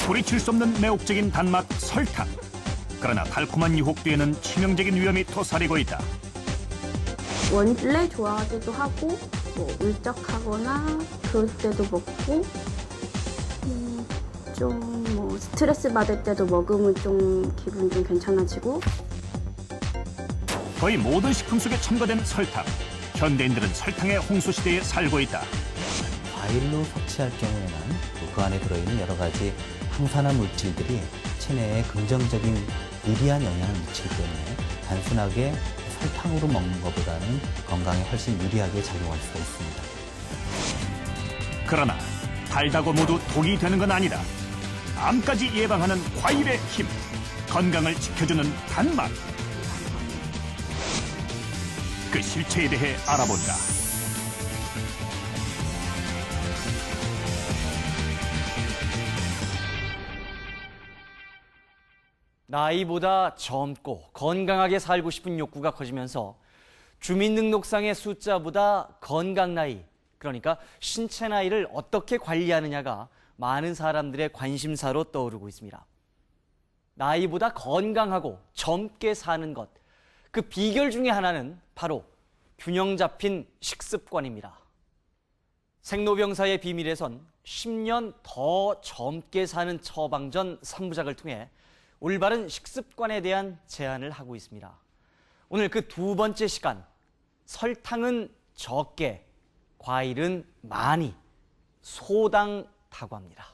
소리칠 수 없는 매혹적인 단맛 설탕. 그러나 달콤한 유혹 뒤에는 치명적인 위험이 토사리고 있다. 원래 좋아하기도 하고 뭐 울적하거나 그럴 때도 먹고 좀 뭐 스트레스 받을 때도 먹으면 좀 기분이 좀 괜찮아지고. 거의 모든 식품 속에 첨가된 설탕. 현대인들은 설탕의 홍수 시대에 살고 있다. 과일로 섭취할 경우에는 그 안에 들어있는 여러 가지 항산화 물질들이 체내에 긍정적인 유리한 영향을 미치기 때문에 단순하게 설탕으로 먹는 것보다는 건강에 훨씬 유리하게 작용할 수가 있습니다. 그러나 달다고 모두 독이 되는 건 아니다. 암까지 예방하는 과일의 힘, 건강을 지켜주는 단맛. 그 실체에 대해 알아본다. 나이보다 젊고 건강하게 살고 싶은 욕구가 커지면서 주민등록상의 숫자보다 건강 나이, 그러니까 신체 나이를 어떻게 관리하느냐가 많은 사람들의 관심사로 떠오르고 있습니다. 나이보다 건강하고 젊게 사는 것, 그 비결 중에 하나는 바로 균형 잡힌 식습관입니다. 생로병사의 비밀에선 10년 더 젊게 사는 처방전 3부작을 통해 올바른 식습관에 대한 제안을 하고 있습니다. 오늘 그 두 번째 시간, 설탕은 적게, 과일은 많이, 소당다고 합니다.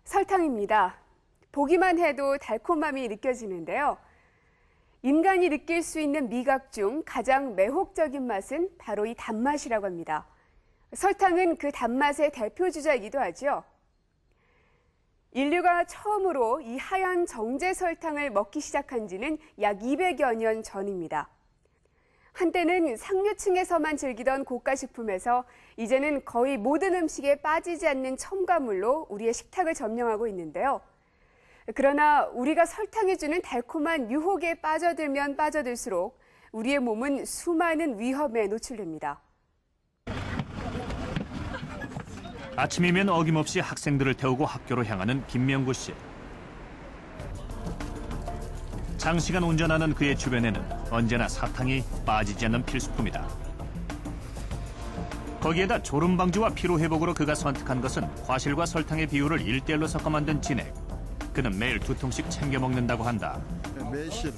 설탕입니다. 보기만 해도 달콤함이 느껴지는데요. 인간이 느낄 수 있는 미각 중 가장 매혹적인 맛은 바로 이 단맛이라고 합니다. 설탕은 그 단맛의 대표주자이기도 하죠. 인류가 처음으로 이 하얀 정제 설탕을 먹기 시작한 지는 약 200여 년 전입니다. 한때는 상류층에서만 즐기던 고가식품에서 이제는 거의 모든 음식에 빠지지 않는 첨가물로 우리의 식탁을 점령하고 있는데요. 그러나 우리가 설탕이 주는 달콤한 유혹에 빠져들면 빠져들수록 우리의 몸은 수많은 위험에 노출됩니다. 아침이면 어김없이 학생들을 태우고 학교로 향하는 김명구 씨. 장시간 운전하는 그의 주변에는 언제나 사탕이 빠지지 않는 필수품이다. 거기에다 졸음 방지와 피로 회복으로 그가 선택한 것은 과실과 설탕의 비율을 1:1로 섞어 만든 진액. 그는 매일 2통씩 챙겨 먹는다고 한다. 매실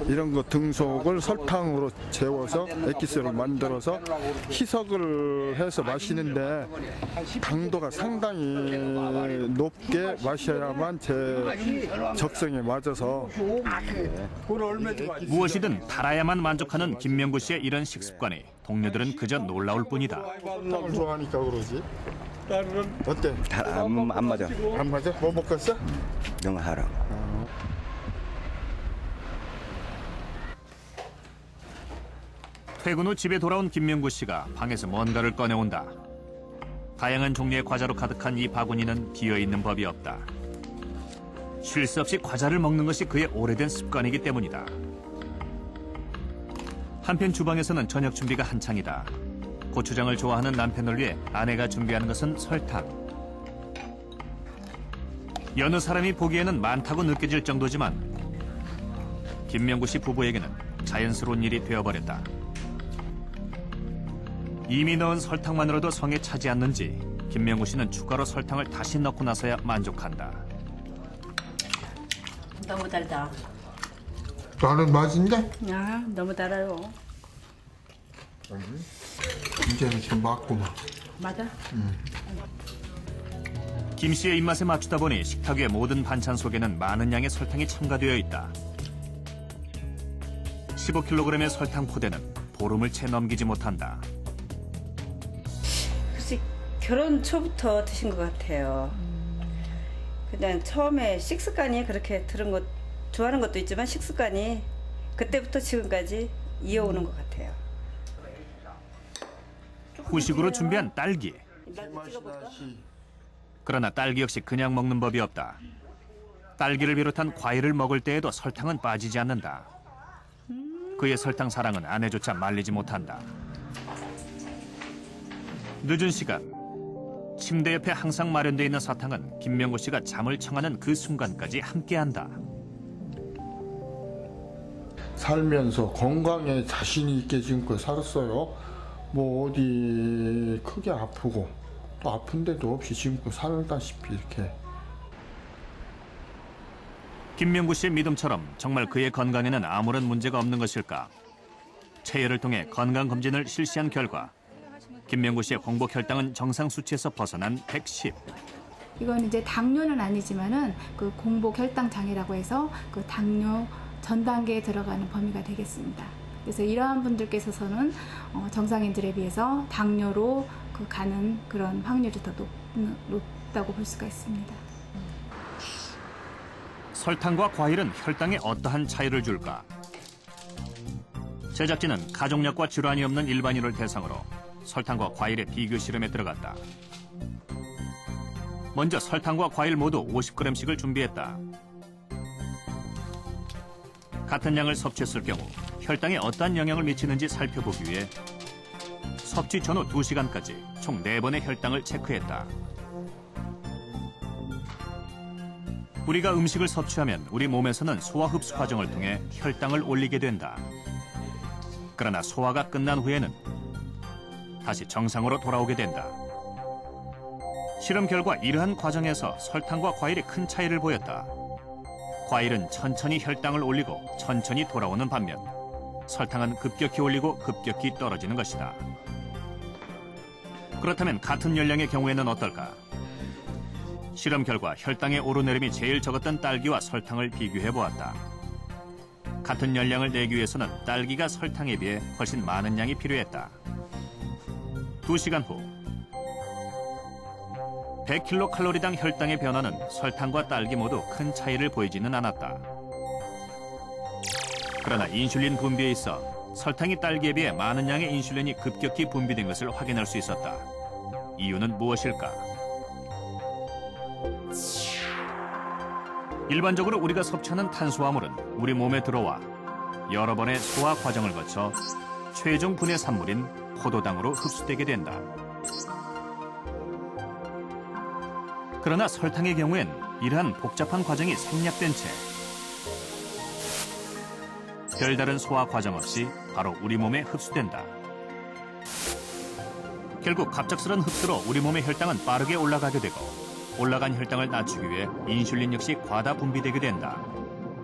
이런 거 등속을 설탕으로 재워서 엑기스를 만들어서 희석을 해서 마시는데 당도가 상당히 높게 마셔야만 제 적성에 맞아서. 무엇이든 달아야만 만족하는 김명구 씨의 이런 식습관에 동료들은 그저 놀라울 뿐이다. 설탕 좋아하니까 그러지. 어때? 안 맞아. 안 맞아? 뭐 먹겠어? 영 하라. 퇴근 후 집에 돌아온 김명구 씨가 방에서 뭔가를 꺼내온다. 다양한 종류의 과자로 가득한 이 바구니는 비어있는 법이 없다. 쉴 새 없이 과자를 먹는 것이 그의 오래된 습관이기 때문이다. 한편 주방에서는 저녁 준비가 한창이다. 고추장을 좋아하는 남편을 위해 아내가 준비하는 것은 설탕. 여느 사람이 보기에는 많다고 느껴질 정도지만 김명구 씨 부부에게는 자연스러운 일이 되어버렸다. 이미 넣은 설탕만으로도 성에 차지 않는지 김명구 씨는 추가로 설탕을 다시 넣고 나서야 만족한다. 너무 달다. 나는 맛있냐? 야, 너무 달아요. 이제는 좀 맞구만. 맞아? 김 씨의 입맛에 맞추다 보니 식탁 위의 모든 반찬 속에는 많은 양의 설탕이 첨가되어 있다. 15kg의 설탕 포대는 보름을 채 넘기지 못한다. 글쎄, 결혼 초부터 드신 것 같아요. 그냥 처음에 식습관이 그렇게 들은 것, 좋아하는 것도 있지만 식습관이 그때부터 지금까지 이어오는 것 같아요. 후식으로 준비한 딸기. 그러나 딸기 역시 그냥 먹는 법이 없다. 딸기를 비롯한 과일을 먹을 때에도 설탕은 빠지지 않는다. 그의 설탕 사랑은 아내조차 말리지 못한다. 늦은 시간, 침대 옆에 항상 마련되어 있는 사탕은 김명구 씨가 잠을 청하는 그 순간까지 함께한다. 살면서 건강에 자신이 있게 지금까지 살았어요. 뭐 어디 크게 아프고 또 아픈 데도 없이 지금까지 살다시피 이렇게. 김명구 씨의 믿음처럼 정말 그의 건강에는 아무런 문제가 없는 것일까? 체열을 통해 건강검진을 실시한 결과 김명구 씨의 공복 혈당은 정상 수치에서 벗어난 110. 이건 이제 당뇨는 아니지만은 그 공복 혈당 장애라고 해서 그 당뇨 전 단계에 들어가는 범위가 되겠습니다. 그래서 이러한 분들께서는 정상인들에 비해서 당뇨로 가는 그런 확률이 더 높다고 볼 수가 있습니다. 설탕과 과일은 혈당에 어떠한 차이를 줄까? 제작진은 가족력과 질환이 없는 일반인을 대상으로 설탕과 과일의 비교 실험에 들어갔다. 먼저 설탕과 과일 모두 50g씩을 준비했다. 같은 양을 섭취했을 경우 혈당에 어떠한 영향을 미치는지 살펴보기 위해 섭취 전후 2시간까지 총 4번의 혈당을 체크했다. 우리가 음식을 섭취하면 우리 몸에서는 소화 흡수 과정을 통해 혈당을 올리게 된다. 그러나 소화가 끝난 후에는 다시 정상으로 돌아오게 된다. 실험 결과 이러한 과정에서 설탕과 과일이 큰 차이를 보였다. 과일은 천천히 혈당을 올리고 천천히 돌아오는 반면 설탕은 급격히 올리고 급격히 떨어지는 것이다. 그렇다면 같은 열량의 경우에는 어떨까? 실험 결과 혈당의 오르내림이 제일 적었던 딸기와 설탕을 비교해 보았다. 같은 열량을 내기 위해서는 딸기가 설탕에 비해 훨씬 많은 양이 필요했다. 2시간 후 100kcal당 혈당의 변화는 설탕과 딸기 모두 큰 차이를 보이지는 않았다. 그러나 인슐린 분비에 있어 설탕이 딸기에 비해 많은 양의 인슐린이 급격히 분비된 것을 확인할 수 있었다. 이유는 무엇일까? 일반적으로 우리가 섭취하는 탄수화물은 우리 몸에 들어와 여러 번의 소화 과정을 거쳐 최종 분해 산물인 포도당으로 흡수되게 된다. 그러나 설탕의 경우엔 이러한 복잡한 과정이 생략된 채 별다른 소화 과정 없이 바로 우리 몸에 흡수된다. 결국 갑작스런 흡수로 우리 몸의 혈당은 빠르게 올라가게 되고 올라간 혈당을 낮추기 위해 인슐린 역시 과다 분비되게 된다.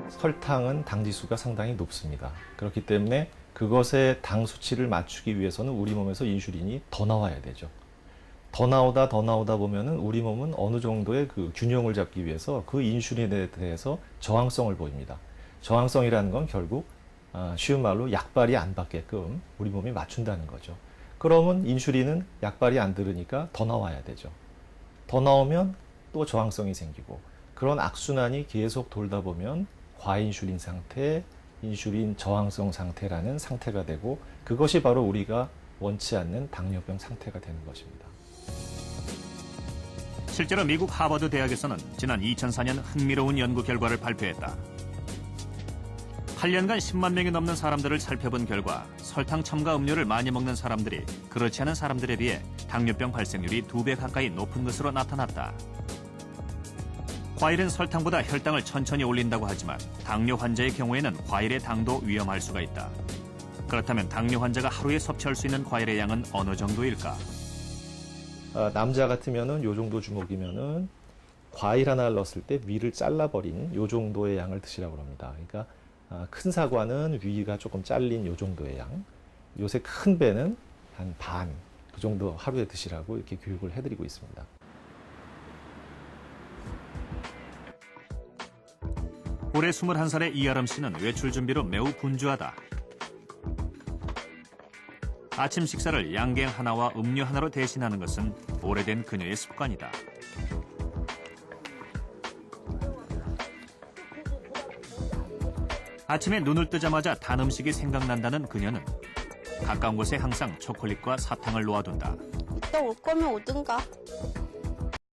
설탕은 당 지수가 상당히 높습니다. 그렇기 때문에 그것의 당 수치를 맞추기 위해서는 우리 몸에서 인슐린이 더 나와야 되죠. 더 나오다 보면은 우리 몸은 어느 정도의 그 균형을 잡기 위해서 그 인슐린에 대해서 저항성을 보입니다. 저항성이라는 건 결국 쉬운 말로 약발이 안 받게끔 우리 몸이 맞춘다는 거죠. 그러면 인슐린은 약발이 안 들으니까 더 나와야 되죠. 더 나오면 또 저항성이 생기고 그런 악순환이 계속 돌다 보면 과인슐린 상태, 인슐린 저항성 상태라는 상태가 되고 그것이 바로 우리가 원치 않는 당뇨병 상태가 되는 것입니다. 실제로 미국 하버드 대학에서는 지난 2004년 흥미로운 연구 결과를 발표했다. 8년간 10만 명이 넘는 사람들을 살펴본 결과 설탕 첨가 음료를 많이 먹는 사람들이 그렇지 않은 사람들에 비해 당뇨병 발생률이 2배 가까이 높은 것으로 나타났다. 과일은 설탕보다 혈당을 천천히 올린다고 하지만 당뇨 환자의 경우에는 과일의 당도 위험할 수가 있다. 그렇다면 당뇨 환자가 하루에 섭취할 수 있는 과일의 양은 어느 정도일까? 남자 같으면은 요 정도 주먹이면은 과일 하나를 넣었을 때 위를 잘라버린 요 정도의 양을 드시라고 합니다. 그러니까 큰 사과는 위가 조금 잘린 요 정도의 양, 요새 큰 배는 한 반, 그 정도 하루에 드시라고 이렇게 교육을 해드리고 있습니다. 올해 21살의 이아람 씨는 외출 준비로 매우 분주하다. 아침 식사를 양갱 하나와 음료 하나로 대신하는 것은 오래된 그녀의 습관이다. 아침에 눈을 뜨자마자 단 음식이 생각난다는 그녀는 가까운 곳에 항상 초콜릿과 사탕을 놓아둔다. 이따 올 거면 오든가.